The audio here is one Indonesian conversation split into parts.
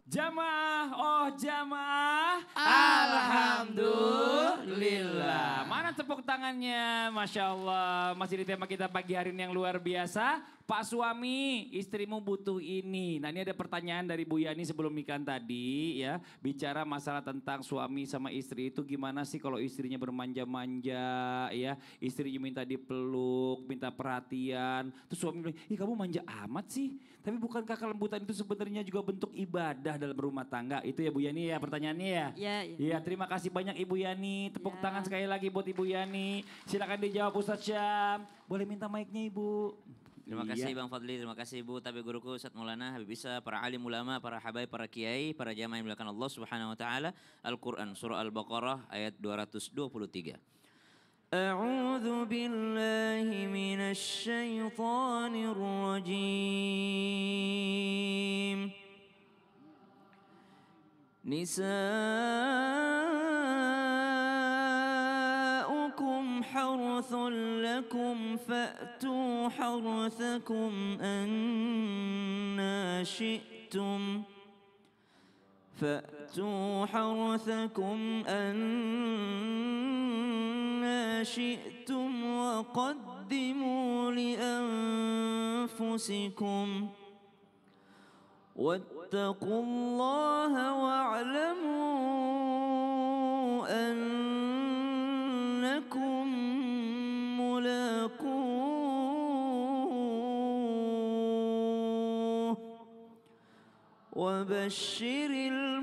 Jamaah, oh jamaah. Alhamdulillah. Mana tepuk tangannya, Masya Allah. Masih di tema kita pagi hari ini yang luar biasa. Pak suami, istrimu butuh ini. Nah ini ada pertanyaan dari Bu Yani sebelum nikahan tadi ya. Bicara masalah tentang suami sama istri itu gimana sih kalau istrinya bermanja-manja ya. Istrinya minta dipeluk, minta perhatian. Terus suami bilang, ih kamu manja amat sih. Tapi bukankah kelembutan itu sebenarnya juga bentuk ibadah dalam rumah tangga? Itu ya Bu Yani ya pertanyaannya ya. Iya, iya. Iya, terima kasih banyak Ibu Yani. Tepuk Ya. tangan sekali lagi buat Ibu Yani. Silakan dijawab Ustadz Syam. Boleh minta mic-nya Ibu. Terima Iya. kasih Bang Fadli, terima kasih Ibu Tabi Guruku, Ustadz Maulana, Habib Isa, para alim ulama, para habaib, para kiai, para jamaah yang dimuliakan Allah Subhanahu wa taala. Al-Qur'an surah Al-Baqarah ayat 223. A'udzu billahi minasy syaithanir rajim. Nisa'ukum harthun lakum fa'tu harthakum anna syi'tum فأتوا حرثكم أنا شئتم وقدموا لأنفسكم واتقوا الله واعلموا أنكم ملاقوه وبشر المؤمنين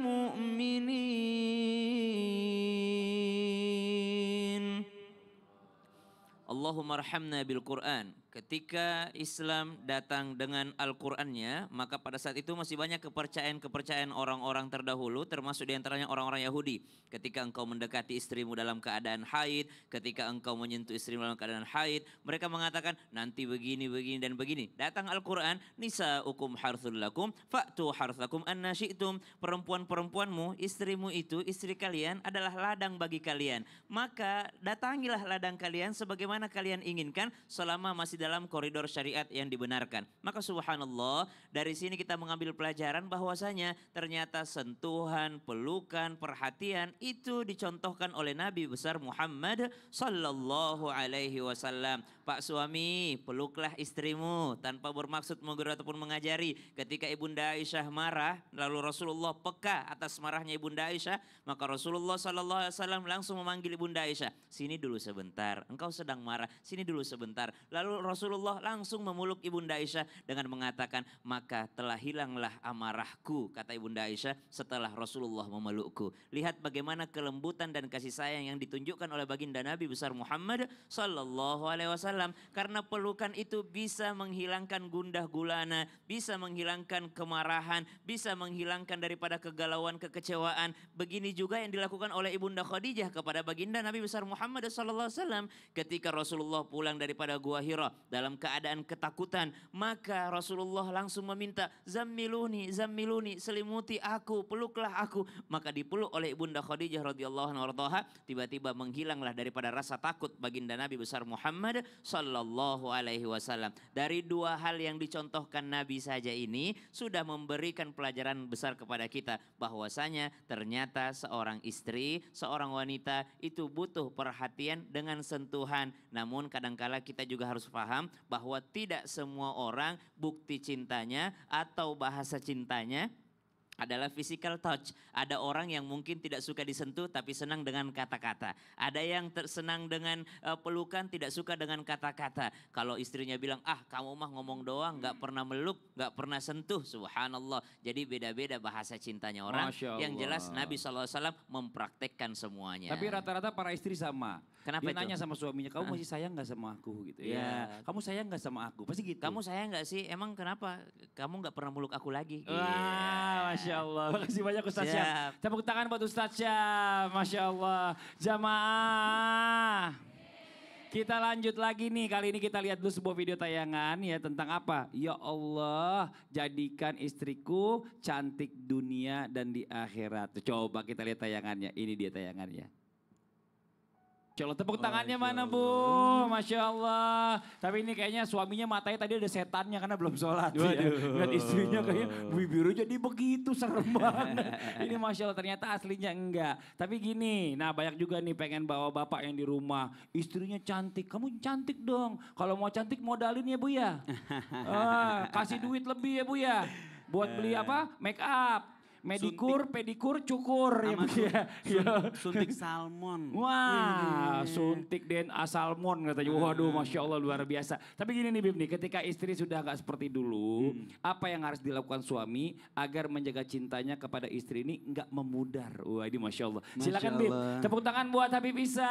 Allahumma arhamna bil Quran. Ketika Islam datang dengan Al-Qur'annya, maka pada saat itu masih banyak kepercayaan-kepercayaan orang-orang terdahulu, termasuk diantaranya orang-orang Yahudi. Ketika engkau mendekati istrimu dalam keadaan haid, ketika engkau menyentuh istrimu dalam keadaan haid, mereka mengatakan nanti begini, begini, dan begini. Datang Al-Qur'an, nisa'ukum harthul lakum, fa'tu harthakum anna syi'tum. Perempuan-perempuanmu, istrimu itu, istri kalian adalah ladang bagi kalian. Maka datangilah ladang kalian sebagaimana kalian inginkan selama masih dalam koridor syariat yang dibenarkan. Maka subhanallah, dari sini kita mengambil pelajaran bahwasanya ternyata sentuhan, pelukan, perhatian itu dicontohkan oleh Nabi besar Muhammad sallallahu alaihi wasallam. Pak suami, peluklah istrimu tanpa bermaksud menggurui ataupun mengajari. Ketika Ibunda Aisyah marah, lalu Rasulullah peka atas marahnya Ibunda Aisyah, maka Rasulullah sallallahu alaihi wasallam langsung memanggil Ibunda Aisyah, "Sini dulu sebentar, engkau sedang marah, sini dulu sebentar." Lalu Rasulullah langsung memeluk Ibunda Aisyah dengan mengatakan, maka telah hilanglah amarahku, kata Ibunda Aisyah, setelah Rasulullah memelukku. Lihat bagaimana kelembutan dan kasih sayang yang ditunjukkan oleh baginda Nabi besar Muhammad sallallahu alaihi wasallam. Karena pelukan itu bisa menghilangkan gundah gulana, bisa menghilangkan kemarahan, bisa menghilangkan daripada kegalauan, kekecewaan. Begini juga yang dilakukan oleh Ibunda Khadijah kepada baginda Nabi besar Muhammad sallallahu alaihi wasallam ketika Rasulullah pulang daripada Gua Hira dalam keadaan ketakutan, maka Rasulullah langsung meminta, "Zammiluni, zammiluni, selimuti aku, peluklah aku." Maka dipeluk oleh Ibunda Khadijah radhiyallahu anha, tiba-tiba menghilanglah daripada rasa takut baginda Nabi besar Muhammad sallallahu alaihi wasallam. Dari dua hal yang dicontohkan Nabi saja ini sudah memberikan pelajaran besar kepada kita bahwasanya ternyata seorang istri, seorang wanita itu butuh perhatian dengan sentuhan. Namun kadangkala kita juga harus paham bahwa tidak semua orang bukti cintanya atau bahasa cintanya adalah physical touch. Ada orang yang mungkin tidak suka disentuh tapi senang dengan kata-kata. Ada yang senang dengan pelukan, tidak suka dengan kata-kata. Kalau istrinya bilang, "Ah, kamu mah ngomong doang, gak pernah meluk, gak pernah sentuh." Subhanallah. Jadi beda-beda bahasa cintanya orang. Yang jelas Nabi SAW mempraktekkan semuanya. Tapi rata-rata para istri sama. Kenapa Dia itu? nanya sama suaminya, "Kamu masih sayang gak sama aku?" gitu ya. "Kamu sayang gak sama aku?" Pasti gitu. "Kamu sayang gak sih? Emang kenapa? Kamu gak pernah meluk aku lagi?" Wah, Masya Allah. Makasih banyak Ustadz Syam. Siap. Tepuk tangan buat Ustadz Syam. Masya Allah. Jamaah. Kita lanjut lagi nih. Kali ini kita lihat dulu sebuah video tayangan ya tentang apa? Ya Allah, jadikan istriku cantik dunia dan di akhirat. Coba kita lihat tayangannya. Ini dia tayangannya. Insya Allah tepuk tangannya Masya mana Bu? Allah. Masya Allah. Tapi ini kayaknya suaminya matanya tadi ada setannya karena belum sholat. Ya. Waduh. Lihat istrinya kayak bibirnya jadi begitu serem banget. Ini Masya Allah ternyata aslinya enggak. Tapi gini, nah banyak juga nih pengen bawa bapak yang di rumah. Istrinya cantik, kamu cantik dong. Kalau mau cantik modalin ya Bu ya. Kasih duit lebih ya Bu ya. Buat beli apa? Make up. Medikur, pedikur, cukur ya Bu ya. Suntik salmon. Wah, suntik DNA salmon katanya. Waduh, Masya Allah luar biasa. Tapi gini nih Bib nih, ketika istri sudah gak seperti dulu, apa yang harus dilakukan suami agar menjaga cintanya kepada istri ini gak memudar? Wah ini Masya Allah. Silakan Masya Bib, Allah. tepuk tangan buat Habib Isa.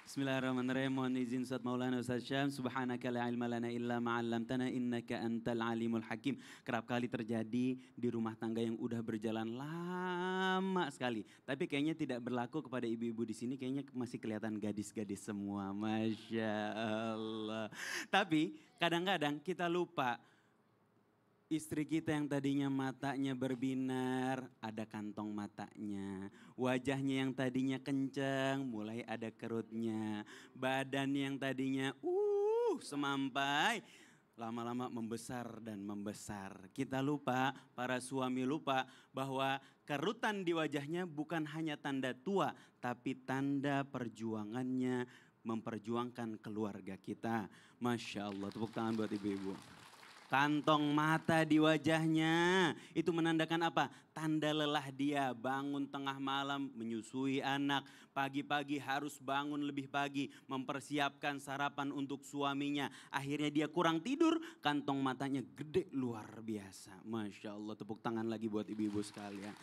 Bismillahirrahmanirrahim. Mohon izin Ustaz Maulana Ustaz Syam. Subhanaka la ilma lana illa ma'allamtana innaka antal alimul hakim. Kerap kali terjadi di rumah tangga yang udah berjalan lama sekali. Tapi kayaknya tidak berlaku kepada ibu-ibu di sini. Kayaknya masih kelihatan gadis-gadis semua. Masya Allah. Tapi kadang-kadang kita lupa. Istri kita yang tadinya matanya berbinar, ada kantong matanya. Wajahnya yang tadinya kencang, mulai ada kerutnya. Badan yang tadinya semampai, lama-lama membesar dan membesar. Kita lupa, para suami lupa bahwa kerutan di wajahnya bukan hanya tanda tua, tapi tanda perjuangannya memperjuangkan keluarga kita. Masya Allah, tepuk tangan buat ibu-ibu. Kantong mata di wajahnya itu menandakan apa? Tanda lelah dia, bangun tengah malam menyusui anak, pagi-pagi harus bangun lebih pagi mempersiapkan sarapan untuk suaminya. Akhirnya dia kurang tidur, kantong matanya gede luar biasa. Masya Allah, tepuk tangan lagi buat ibu-ibu sekalian.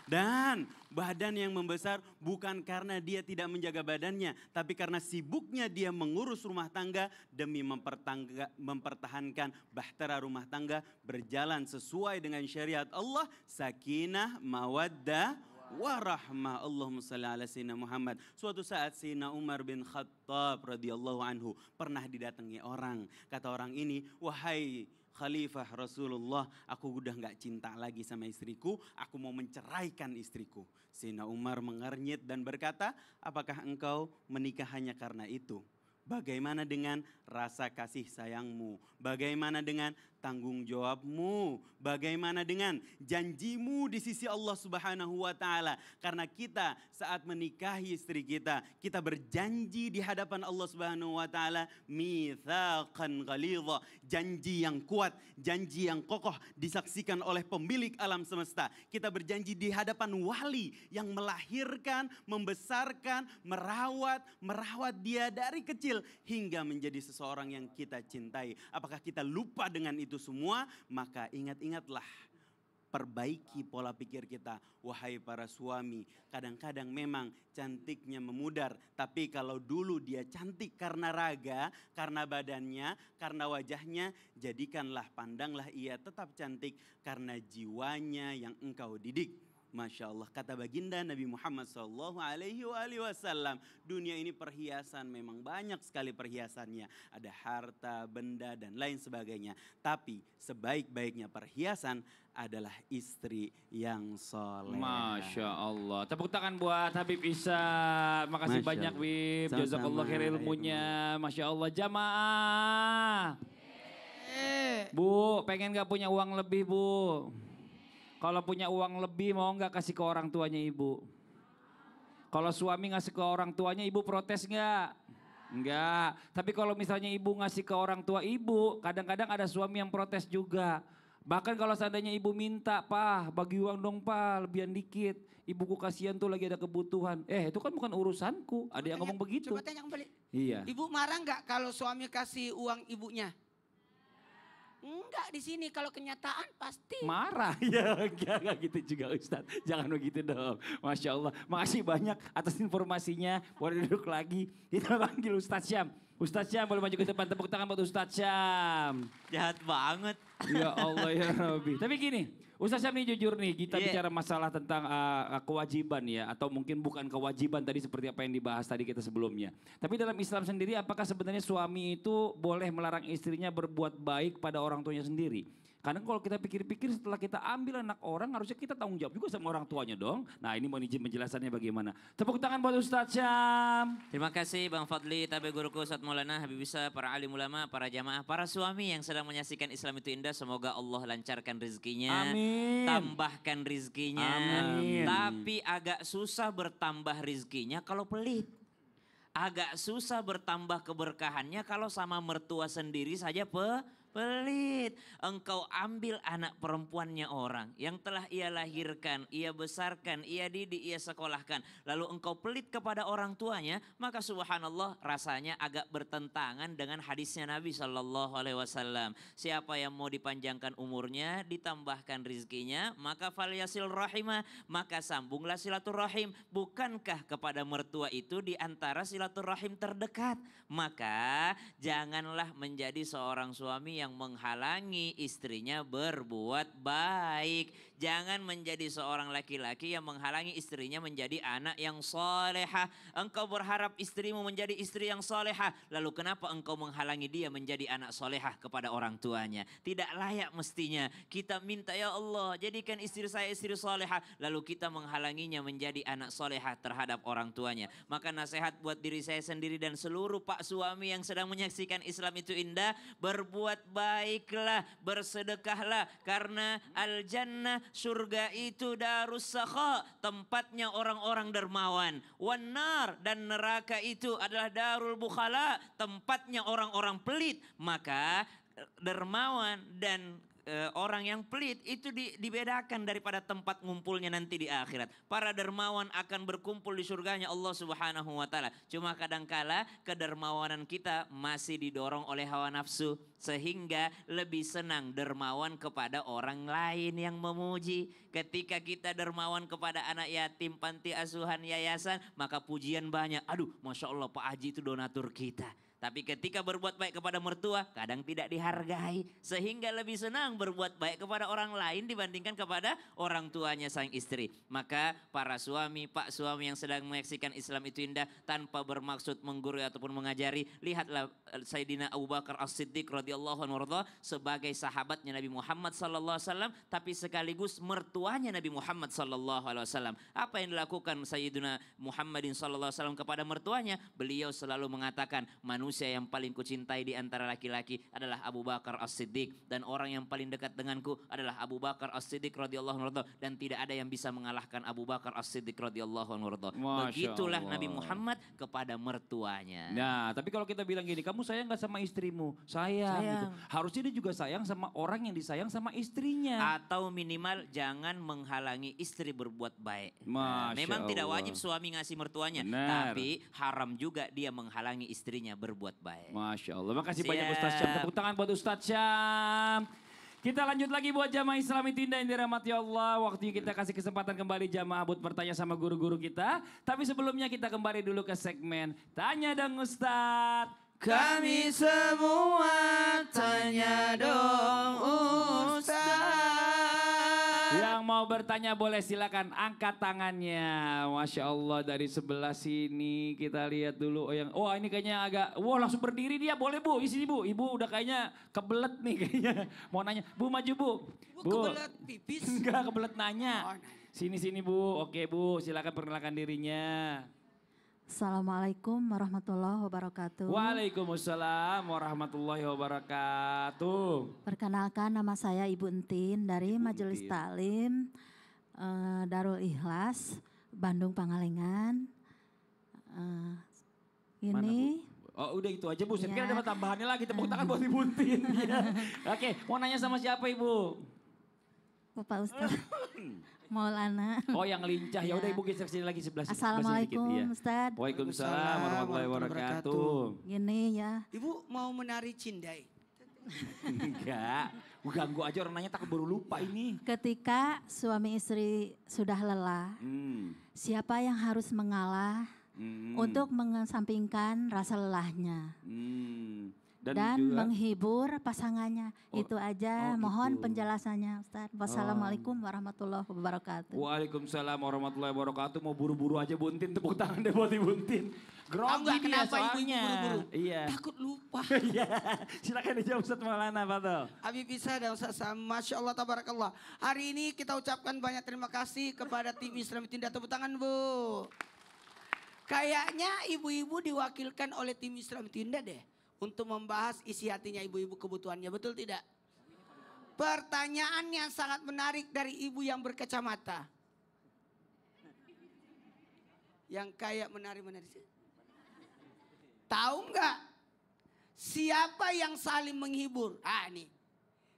Dan badan yang membesar bukan karena dia tidak menjaga badannya, tapi karena sibuknya dia mengurus rumah tangga demi mempertahankan bahtera rumah tangga berjalan sesuai dengan syariat Allah, sakinah, mawaddah, warahmah. Allahumma salli ala Sayyidina Muhammad. Suatu saat Sayyidina Umar bin Khattab radhiyallahu anhu pernah didatangi orang. Kata orang ini, wahai Khalifah Rasulullah, aku udah gak cinta lagi sama istriku, aku mau menceraikan istriku. Sayyidina Umar mengernyit dan berkata, apakah engkau menikah hanya karena itu? Bagaimana dengan rasa kasih sayangmu? Bagaimana dengan tanggung jawabmu? Bagaimana dengan janjimu di sisi Allah Subhanahu wa taala? Karena kita saat menikahi istri kita, kita berjanji di hadapan Allah Subhanahu wa taala mitsaqan ghalidha, janji yang kuat, janji yang kokoh disaksikan oleh pemilik alam semesta. Kita berjanji di hadapan wali yang melahirkan, membesarkan, merawat dia dari kecil hingga menjadi seseorang yang kita cintai. Apakah kita lupa dengan itu semua? Maka ingat-ingatlah, perbaiki pola pikir kita. Wahai para suami, kadang-kadang memang cantiknya memudar. Tapi kalau dulu dia cantik karena raga, karena badannya, karena wajahnya, jadikanlah, pandanglah ia tetap cantik karena jiwanya yang engkau didik. Masya Allah, kata baginda Nabi Muhammad SAW, dunia ini perhiasan, memang banyak sekali perhiasannya. Ada harta, benda dan lain sebagainya. Tapi sebaik-baiknya perhiasan adalah istri yang soleh. Masya Allah. Tepuk tangan buat Habib Isa. Makasih Masya banyak Allah. Bib. Sama-sama, Jazakallah khair ilmunya. Masya Allah. Jamaah. Bu, pengen gak punya uang lebih Bu? Kalau punya uang lebih mau nggak kasih ke orang tuanya ibu? Kalau suami ngasih ke orang tuanya ibu protes nggak? Enggak. Tapi kalau misalnya ibu ngasih ke orang tua ibu, kadang-kadang ada suami yang protes juga. Bahkan kalau seandainya ibu minta, Pak bagi uang dong Pak, lebihan dikit. Ibuku kasihan tuh lagi ada kebutuhan. Itu kan bukan urusanku. Ada yang ngomong begitu. Coba tanya kembali. Iya. Ibu marah nggak kalau suami kasih uang ibunya? Enggak, di sini kalau kenyataan pasti. Marah, ya enggak gitu juga Ustadz. Jangan begitu dong. Masya Allah, makasih banyak atas informasinya. Boleh duduk lagi. Kita panggil Ustadz Syam. Ustadz Syam boleh maju ke depan, tepuk tangan buat Ustadz Syam. Jahat banget. Ya Allah ya Rabbi. Tapi gini, Ustadz Syam ini jujur nih, kita Iya. bicara masalah tentang kewajiban ya. Atau mungkin bukan kewajiban tadi seperti apa yang dibahas tadi kita sebelumnya. Tapi dalam Islam sendiri apakah sebenarnya suami itu boleh melarang istrinya berbuat baik pada orang tuanya sendiri? Kadang kalau kita pikir-pikir setelah kita ambil anak orang harusnya kita tanggung jawab juga sama orang tuanya dong. Nah ini mohon izin penjelasannya bagaimana. Tepuk tangan buat Ustadz Syam. Terima kasih Bang Fadli, Tabe Guruku, Ustadz Maulana, Habib Isa, para alim ulama, para jamaah, para suami yang sedang menyaksikan Islam itu indah. Semoga Allah lancarkan rezekinya, Amin. tambahkan rezekinya. Amin. Tapi agak susah bertambah rezekinya kalau pelit. Agak susah bertambah keberkahannya kalau sama mertua sendiri saja pelit. Engkau ambil anak perempuannya orang yang telah ia lahirkan, ia besarkan, ia didik, ia sekolahkan. Lalu engkau pelit kepada orang tuanya, maka subhanallah rasanya agak bertentangan dengan hadisnya Nabi SAW. Siapa yang mau dipanjangkan umurnya, ditambahkan rizkinya, maka falyasil rahimah, maka sambunglah silaturahim. Bukankah kepada mertua itu di antara silaturahim terdekat? Maka janganlah menjadi seorang suami yang menghalangi istrinya berbuat baik. Jangan menjadi seorang laki-laki yang menghalangi istrinya menjadi anak yang solehah. Engkau berharap istrimu menjadi istri yang solehah. Lalu kenapa engkau menghalangi dia menjadi anak solehah kepada orang tuanya? Tidak layak mestinya. Kita minta ya Allah jadikan istri saya istri solehah. Lalu kita menghalanginya menjadi anak solehah terhadap orang tuanya. Maka nasihat buat diri saya sendiri dan seluruh pak suami yang sedang menyaksikan Islam itu indah. Berbuat baiklah, bersedekahlah. Karena al-jannah surga itu darus sakha, tempatnya orang-orang dermawan. Wanar dan neraka itu adalah darul bukhala, tempatnya orang-orang pelit. Maka dermawan dan orang yang pelit itu dibedakan daripada tempat ngumpulnya nanti di akhirat. Para dermawan akan berkumpul di surganya Allah Subhanahu wa taala. Cuma kadangkala kedermawanan kita masih didorong oleh hawa nafsu sehingga lebih senang dermawan kepada orang lain yang memuji. Ketika kita dermawan kepada anak yatim, panti asuhan, yayasan, maka pujian banyak. Aduh, Masya Allah Pak Haji itu donatur kita. Tapi ketika berbuat baik kepada mertua, kadang tidak dihargai. Sehingga lebih senang berbuat baik kepada orang lain dibandingkan kepada orang tuanya sang istri. Maka para suami, pak suami yang sedang menyaksikan Islam itu indah tanpa bermaksud menggurui ataupun mengajari. Lihatlah Sayyidina Abu Bakar As-Siddiq radhiyallahu anhu sebagai sahabatnya Nabi Muhammad sallallahu alaihi wasallam, tapi sekaligus mertuanya Nabi Muhammad sallallahu alaihi wasallam. Apa yang dilakukan Sayyidina Muhammadin sallallahu alaihi wasallam kepada mertuanya? Beliau selalu mengatakan, manusia yang paling kucintai di antara laki-laki adalah Abu Bakar As-Siddiq, dan orang yang paling dekat denganku adalah Abu Bakar As-Siddiq radhiyallahu anhu, dan tidak ada yang bisa mengalahkan Abu Bakar As-Siddiq radhiyallahu anhu. Begitulah Nabi Muhammad kepada mertuanya. Nah, tapi kalau kita bilang gini, kamu sayang gak sama istrimu? Sayang. Gitu. Harusnya dia juga sayang sama orang yang disayang sama istrinya. Atau minimal jangan menghalangi istri berbuat baik. Allah. Memang tidak wajib suami ngasih mertuanya, Benar. tapi haram juga dia menghalangi istrinya berbuat baik. Masya Allah. Makasih Siap. banyak Ustadz Syam. Tepuk tangan buat Ustadz Syam. Kita lanjut lagi buat jamaah Islam itu indah yang dirahmati Allah. Waktunya kita kasih kesempatan kembali jamaah buat bertanya sama guru-guru kita. Tapi sebelumnya kita kembali dulu ke segmen Tanya Dong Ustadz. Kami semua tanya dong Ustaz. Yang mau bertanya boleh silakan angkat tangannya. Masya Allah dari sebelah sini kita lihat dulu. Oh ini kayaknya agak, langsung berdiri dia. Boleh Bu, isi Bu. Ibu udah kayaknya kebelet nih kayaknya. Mau nanya, Bu maju Bu. Bu kebelet pipis. Enggak kebelet nanya. Oh, nanya. Sini Bu. Oke Bu, silakan perkenalkan dirinya. Assalamualaikum warahmatullahi wabarakatuh. Waalaikumsalam warahmatullahi wabarakatuh. Perkenalkan nama saya Ibu Entin dari Majelis Entin. Taklim Darul Ikhlas Bandung Pangalengan. Ini Oh udah itu aja Bu, saya Ya. kira ada tambahannya lagi, tepuk tangan buat Ibu Tin. Ya. Oke, mau nanya sama siapa Ibu? Bapak Ustadz Maulana. Oh yang lincah, ya udah Ibu geser sini lagi sebelah sini. Assalamualaikum Ustadz. Waalaikumsalam warahmatullahi wabarakatuh. Gini ya, Ibu mau menari cindai. Enggak, ganggu aja orang nanya takut baru lupa ini. ketika suami istri sudah lelah, siapa yang harus mengalah untuk mengesampingkan rasa lelahnya? dan juga menghibur pasangannya. Oh, Itu aja, oh mohon gitu. penjelasannya Ustaz. Wassalamualaikum warahmatullahi wabarakatuh. Waalaikumsalam warahmatullahi wabarakatuh. Mau buru-buru aja Buntin, tepuk tangan deh buat Ibu Buntin. Tahu Grogi nggak dia kenapa ibu-ibu soalnya. buru-buru? Iya. Takut lupa. Iya. Silakan dijawab Ustaz Maulana, Fadol. Habib Isa dan Ustaz Sam, Masya Allah, tabarakallah. Hari ini kita ucapkan banyak terima kasih kepada tim Islam Tindak. Tepuk tangan Bu. Kayaknya ibu-ibu diwakilkan oleh tim Islam Tindak deh. Untuk membahas isi hatinya ibu-ibu kebutuhannya. Betul tidak? Pertanyaan yang sangat menarik dari ibu yang berkacamata. Yang kayak menari-menari. Tahu nggak? Siapa yang saling menghibur? Ah nih.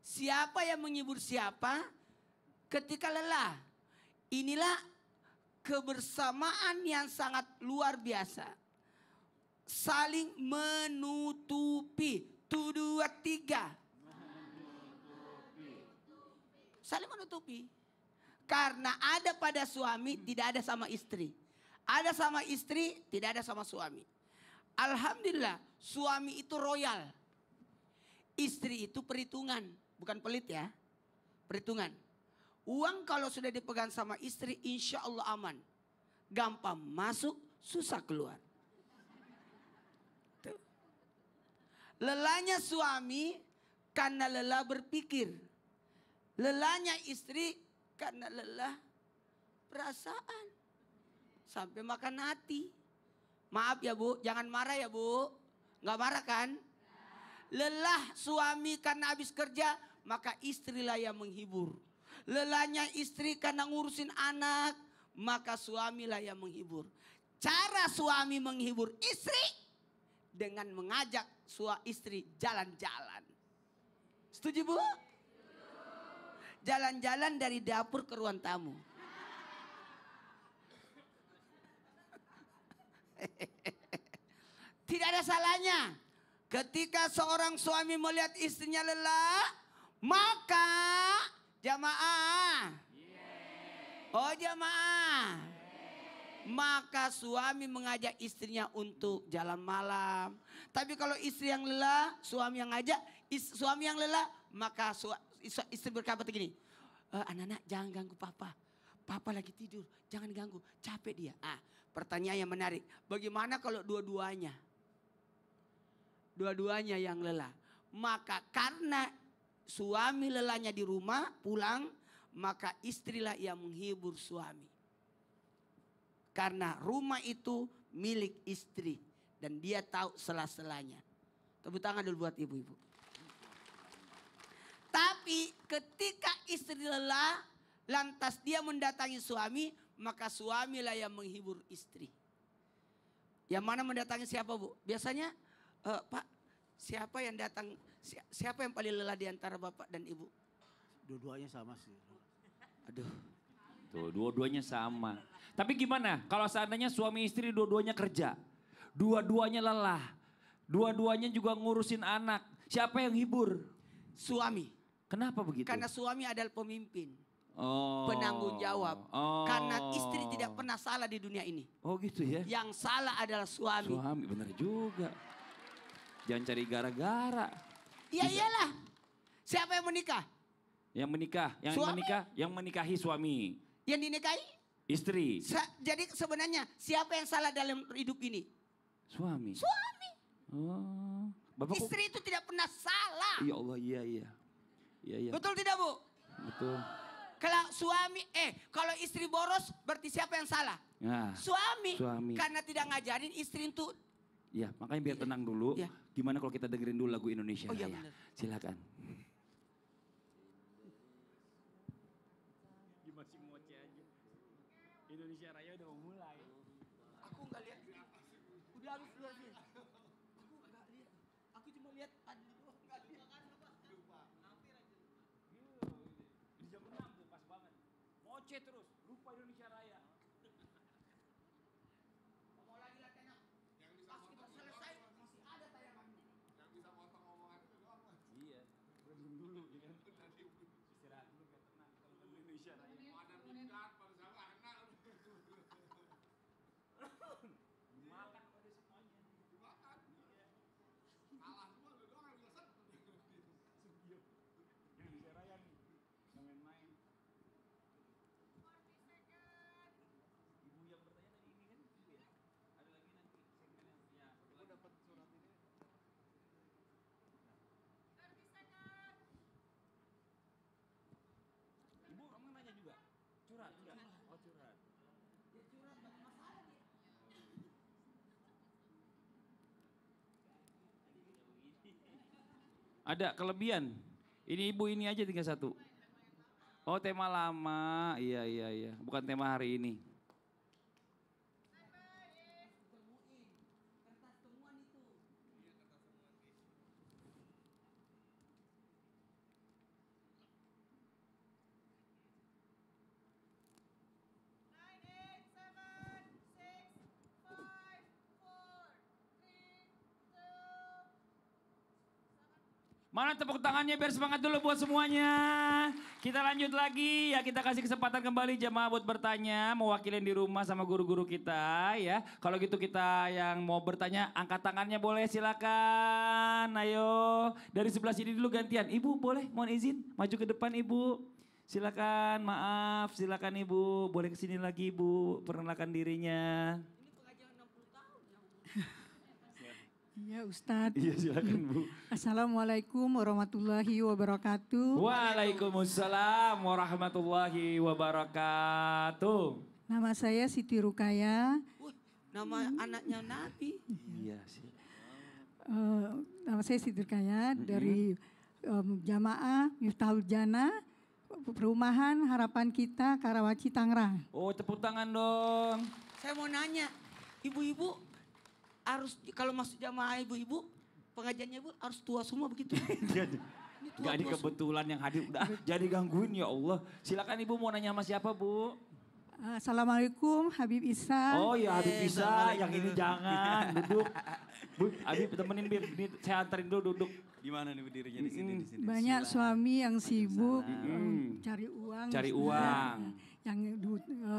Siapa yang menghibur siapa ketika lelah? Inilah kebersamaan yang sangat luar biasa. Saling menutupi. 1, 2, 3. Saling menutupi. Karena ada pada suami, tidak ada sama istri. Ada sama istri, tidak ada sama suami. Alhamdulillah, suami itu royal. Istri itu perhitungan, bukan pelit ya. Perhitungan. Uang kalau sudah dipegang sama istri, insya Allah aman. Gampang masuk, susah keluar. Tuh. Lelahnya suami karena lelah berpikir. Lelahnya istri karena lelah perasaan. Sampai makan hati. Maaf ya Bu, jangan marah ya Bu. Nggak marah kan? Lelah suami karena habis kerja, maka istrilah yang menghibur. Lelahnya istri karena ngurusin anak, maka suamilah yang menghibur. Cara suami menghibur istri dengan mengajak istri jalan-jalan. Setuju Bu? Jalan-jalan dari dapur ke ruang tamu. Tidak ada salahnya. Ketika seorang suami melihat istrinya lelah, maka jamaah. Oh jamaah. Maka suami mengajak istrinya untuk jalan malam. Tapi kalau istri yang lelah, suami yang ngajak, suami yang lelah, maka istri berkata begini, anak-anak jangan ganggu papa. Papa lagi tidur, jangan ganggu, capek dia. Pertanyaan yang menarik, bagaimana kalau dua-duanya? Dua-duanya yang lelah. Maka karena suami lelahnya di rumah, pulang, maka istrilah yang menghibur suami. Karena rumah itu milik istri dan dia tahu sela-selanya. Tepuk tangan dulu buat ibu-ibu. Tapi ketika istri lelah, lantas dia mendatangi suami, maka suamilah yang menghibur istri. Yang mana mendatangi siapa Bu? Biasanya, Pak, siapa yang datang, siapa yang paling lelah di antara Bapak dan Ibu? Dua-duanya sama sih. Aduh. Tuh, dua-duanya sama. Tapi gimana kalau seandainya suami istri dua-duanya kerja? Dua-duanya lelah. Dua-duanya juga ngurusin anak. Siapa yang hibur? Suami. Kenapa begitu? Karena suami adalah pemimpin. Oh. Penanggung jawab. Oh. Karena istri tidak pernah salah di dunia ini. Oh gitu ya? Yang salah adalah suami. Suami, benar juga. Jangan cari gara-gara. Ya iyalah. Siapa yang menikah? Yang menikah, Suami? yang menikahi suami. Yang dinikahi? Istri. Jadi sebenarnya siapa yang salah dalam hidup ini? Suami. Suami. Oh. Bapak kok? Istri itu tidak pernah salah. Ya Allah, iya. Iya. Betul tidak Bu? Betul. Kalau suami, kalau istri boros berarti siapa yang salah? Nah, Suami. Suami. Karena tidak ngajarin istri itu. ya makanya biar tenang dulu. Iya. Gimana kalau kita dengerin dulu lagu Indonesia Oh iya Raya? benar. Silakan. Indonesia Raya udah mau mulai. Aku nggak lihat. Udah habis dulu sih. Aku nggak lihat. Aku cuma lihat tadi doang, nggak lihat. Di jam 6 tuh pas banget. Moce terus, lupa Indonesia Raya. Mau lagi latihan. Pas kita selesai masih ada tayangan. Iya, belum dulu ya kan. Istirahat dulu biar tenang kita nonton Indonesia Raya. Dimakan pada semuanya. Dimakan. Iya. Kalah semua lu doang. Ada kelebihan. Ini ibu ini aja tinggal satu. Oh tema lama, iya iya iya. Bukan tema hari ini. Mana tepuk tangannya biar semangat dulu buat semuanya. Kita lanjut lagi ya, kita kasih kesempatan kembali jemaah buat bertanya, mewakilin di rumah sama guru-guru kita ya. Kalau gitu kita yang mau bertanya angkat tangannya boleh, silakan. Ayo dari sebelah sini dulu gantian. Ibu boleh mohon izin maju ke depan Ibu. Silakan, maaf, silakan Ibu. Boleh kesini lagi Ibu, perkenalkan dirinya. Iya Ustadz. Iya silakan Bu. Assalamualaikum warahmatullahi wabarakatuh. Waalaikumsalam warahmatullahi wabarakatuh. Nama saya Siti Rukaya. Nama anaknya Nabi. Iya sih. Nama saya Siti Rukaya dari Jamaah Miftahul Jannah, Perumahan Harapan Kita, Karawaci, Tangerang. Oh tepuk tangan dong. Saya mau nanya, ibu-ibu harus kalau masuk jamaah ibu-ibu, pengajiannya ibu harus tua semua begitu. Gak ini kebetulan yang hadir udah jadi gangguin ya Allah. Silakan Ibu mau nanya sama siapa Bu? Assalamualaikum Habib Isa. Oh ya Habib bisa, yang ini jangan duduk. Bu, Habib temenin Bir, ini saya anterin dulu duduk. Di mana nih berdirinya di sini di sini. Banyak suami yang sibuk cari uang. Cari uang. Yang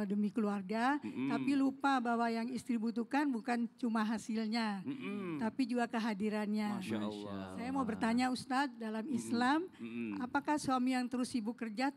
demi keluarga, tapi lupa bahwa yang istri butuhkan bukan cuma hasilnya, tapi juga kehadirannya. Masya Allah. Saya mau bertanya Ustadz, dalam Islam, apakah suami yang terus sibuk kerja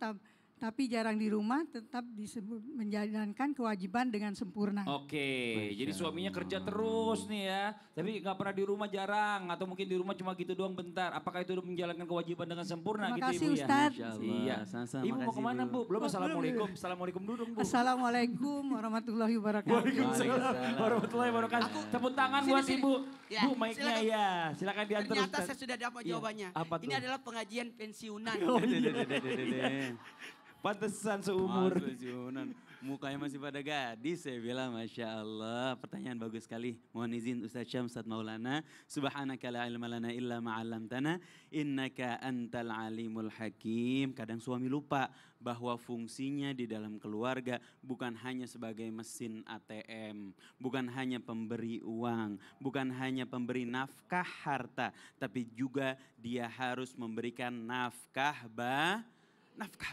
tapi jarang di rumah tetap disebut menjalankan kewajiban dengan sempurna? Oke, jadi suaminya kerja terus nih ya, tapi nggak pernah di rumah jarang, atau mungkin di rumah cuma gitu doang bentar. Apakah itu udah menjalankan kewajiban dengan sempurna Terima gitu kasih, Ibu ya? Ustadz. Masya Allah. Iya. Sama-sama, Ibu mau makasih, kemana Bu. Bu? Belum assalamualaikum, assalamualaikum dulu dong Bu. Assalamualaikum warahmatullahi wabarakatuh. Waalaikumsalam warahmatullahi wabarakatuh. Tepuk tangan Sini, buat sini. Ibu. Ya, Bu mic-nya silakan. ya, silakan diantar Ternyata Ustaz. saya sudah dapat Iya, jawabannya. apa Ini tuh? adalah pengajian pensiunan. Oh iya. Dede. Pantesan seumur. Mas pensiunan. Mukanya masih pada gadis saya bilang, Masya Allah. Pertanyaan bagus sekali. Mohon izin Ustaz Syam, Ustaz Maulana. Subhanaka la ilma lana illa ma'allamtana. Innaka antal alimul hakim. Kadang suami lupa bahwa fungsinya di dalam keluarga bukan hanya sebagai mesin ATM. Bukan hanya pemberi uang. Bukan hanya pemberi nafkah harta. Tapi juga dia harus memberikan nafkah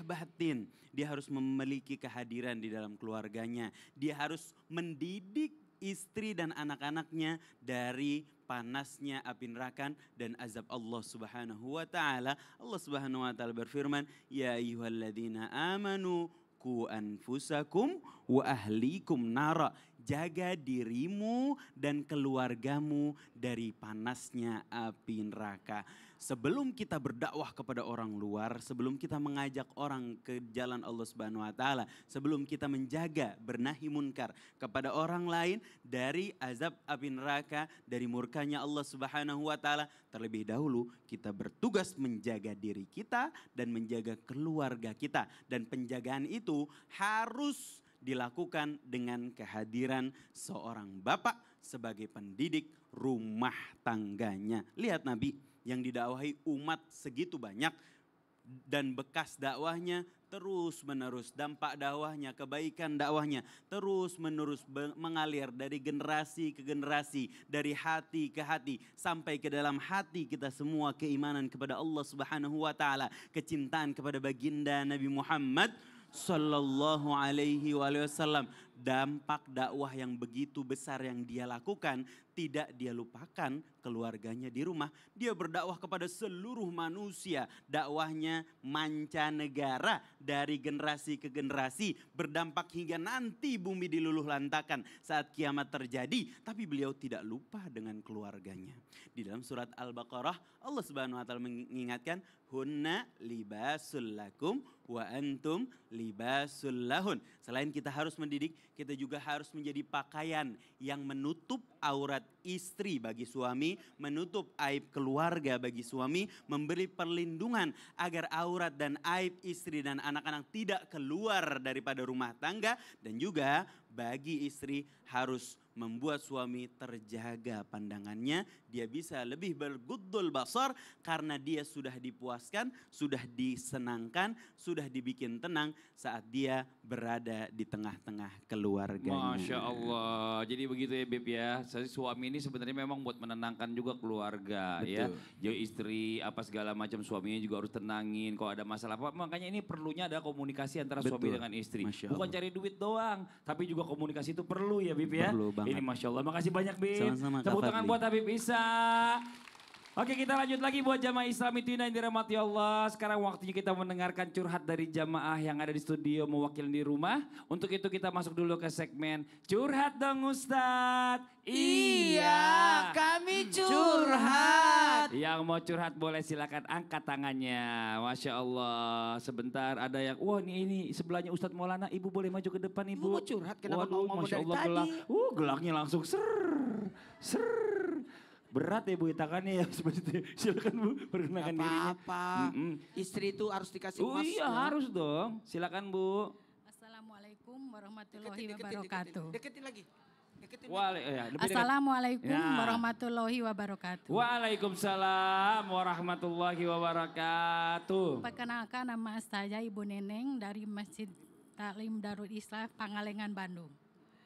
batin. Dia harus memiliki kehadiran di dalam keluarganya. Dia harus mendidik istri dan anak-anaknya dari panasnya api neraka dan azab Allah Subhanahu wa taala. Allah Subhanahu wa taala berfirman, "Ya ayyuhalladzina amanu qu anfusakum wa ahlikum nara." Jaga dirimu dan keluargamu dari panasnya api neraka. Sebelum kita berdakwah kepada orang luar, sebelum kita mengajak orang ke jalan Allah Subhanahu wa taala, sebelum kita menjaga bernahi munkar kepada orang lain dari azab api neraka, dari murkanya Allah Subhanahu wa taala, terlebih dahulu kita bertugas menjaga diri kita dan menjaga keluarga kita, dan penjagaan itu harus dilakukan dengan kehadiran seorang bapak sebagai pendidik rumah tangganya. Lihat Nabi yang didakwahi umat segitu banyak dan bekas dakwahnya terus menerus, dampak dakwahnya, kebaikan dakwahnya terus menerus mengalir dari generasi ke generasi, dari hati ke hati sampai ke dalam hati kita semua, keimanan kepada Allah Subhanahu wa taala, kecintaan kepada baginda Nabi Muhammad Sallallahu alaihi wasallam. Dampak dakwah yang begitu besar yang dia lakukan, tidak dia lupakan keluarganya di rumah. Dia berdakwah kepada seluruh manusia. Dakwahnya mancanegara, dari generasi ke generasi, berdampak hingga nanti bumi diluluh lantakan saat kiamat terjadi. Tapi beliau tidak lupa dengan keluarganya. Di dalam surat Al-Baqarah Allah Subhanahu wa taala mengingatkan, hunna libasul lakum wa antum libasul lahun. Selain kita harus mendidik, kita juga harus menjadi pakaian yang menutup aurat istri bagi suami, menutup aib keluarga bagi suami, memberi perlindungan agar aurat dan aib istri dan anak-anak tidak keluar daripada rumah tangga, dan juga bagi istri harus membuat suami terjaga pandangannya, dia bisa lebih berguddul basar karena dia sudah dipuaskan, sudah disenangkan, sudah dibikin tenang saat dia berada di tengah-tengah keluarganya. Masya Allah, jadi begitu ya Beb ya. Suami ini sebenarnya memang buat menenangkan juga keluarga ya. Jadi istri apa segala macam suaminya juga harus tenangin. Kalau ada masalah apa, makanya ini perlunya ada komunikasi antara suami dengan istri. Masya Bukan Allah. cari duit doang, tapi juga komunikasi itu perlu ya Beb ya. Perlu banget. Ini Masya Allah, makasih banyak Beb. Sama-sama, Kak Tepuk tangan Fadli. buat Habib Isa. Oke, kita lanjut lagi buat jamaah Islam itu yang dirahmati Allah. Sekarang waktunya kita mendengarkan curhat dari jamaah yang ada di studio mewakili di rumah. Untuk itu kita masuk dulu ke segmen Curhat Dong Ustadz. Iya, kami curhat. Yang mau curhat boleh silakan angkat tangannya. Masya Allah. Sebentar ada yang, wah ini sebelahnya Ustadz Maulana. Ibu boleh maju ke depan Ibu. Ibu mau curhat, kenapa Waduh, ngomong Masya dari Allah tadi? gelak. Gelaknya langsung ser. Berat ya Bu tangannya ya seperti itu. Silakan Bu perkenalkan Gak dirinya. apa-apa. Istri itu harus dikasih Oh emas. iya harus dong. Silakan Bu. Assalamualaikum warahmatullahi wabarakatuh. Deketin lagi. Deketin lagi. Lebih dekat. Assalamualaikum Ya. warahmatullahi wabarakatuh. Waalaikumsalam warahmatullahi wabarakatuh. Perkenalkan nama saya Ibu Neneng dari Masjid Taklim Darul Islah Pangalengan Bandung.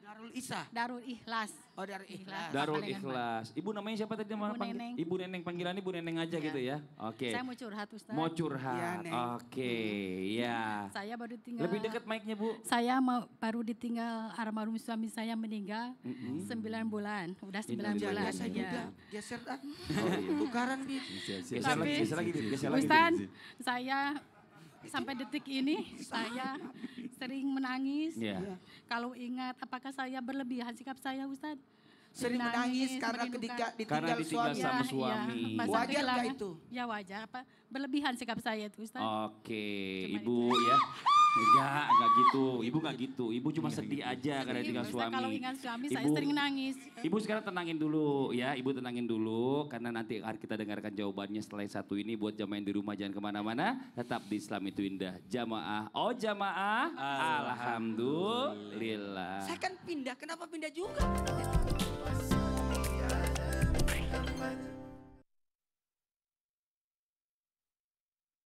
Darul Isa. Darul Ikhlas. Oh, Darul Ikhlas. Darul Pangalengan Ikhlas. Ibu namanya siapa tadi? Ibu Neneng. Ibu Neneng, panggilan Ibu Neneng aja gitu ya. Oke. Saya mau curhat Ustaz. Mau curhat. Iya, Neng. Oke, ya. Saya baru ditinggal. Lebih dekat mic-nya Bu. Saya baru ditinggal almarhum suami saya meninggal 9 bulan. Udah 9 Innalillahi bulan. wa Biasa inna juga. Ya. Geser dah. Oh, iya. Tukaran Bib. Geser lagi, geser lagi, Bib. Geser lagi. Ustaz, saya sampai detik ini saya sering menangis. Iya. Kalau ingat apakah saya berlebihan sikap saya Ustaz? Sering menangis karena merindukan. Karena ditinggal ditinggal suami. sama suami. Masa Wajar nggak kehilangan. itu? Ya wajar. Apa berlebihan sikap saya itu Ustaz? Oke, Cuma Ibu ya. Enggak gitu. Ibu enggak gitu. Ibu cuma sedih aja karena Iya, ditinggal Ustaz, suami. kalau ingat suami saya Ibu- sering nangis. Ibu sekarang tenangin dulu ya, Ibu tenangin dulu karena nanti akan kita dengarkan jawabannya setelah yang satu ini. Buat jamaah yang di rumah jangan kemana-mana, tetap di Islam itu indah. Jamaah, oh jamaah, alhamdulillah. Saya kan pindah, kenapa pindah juga?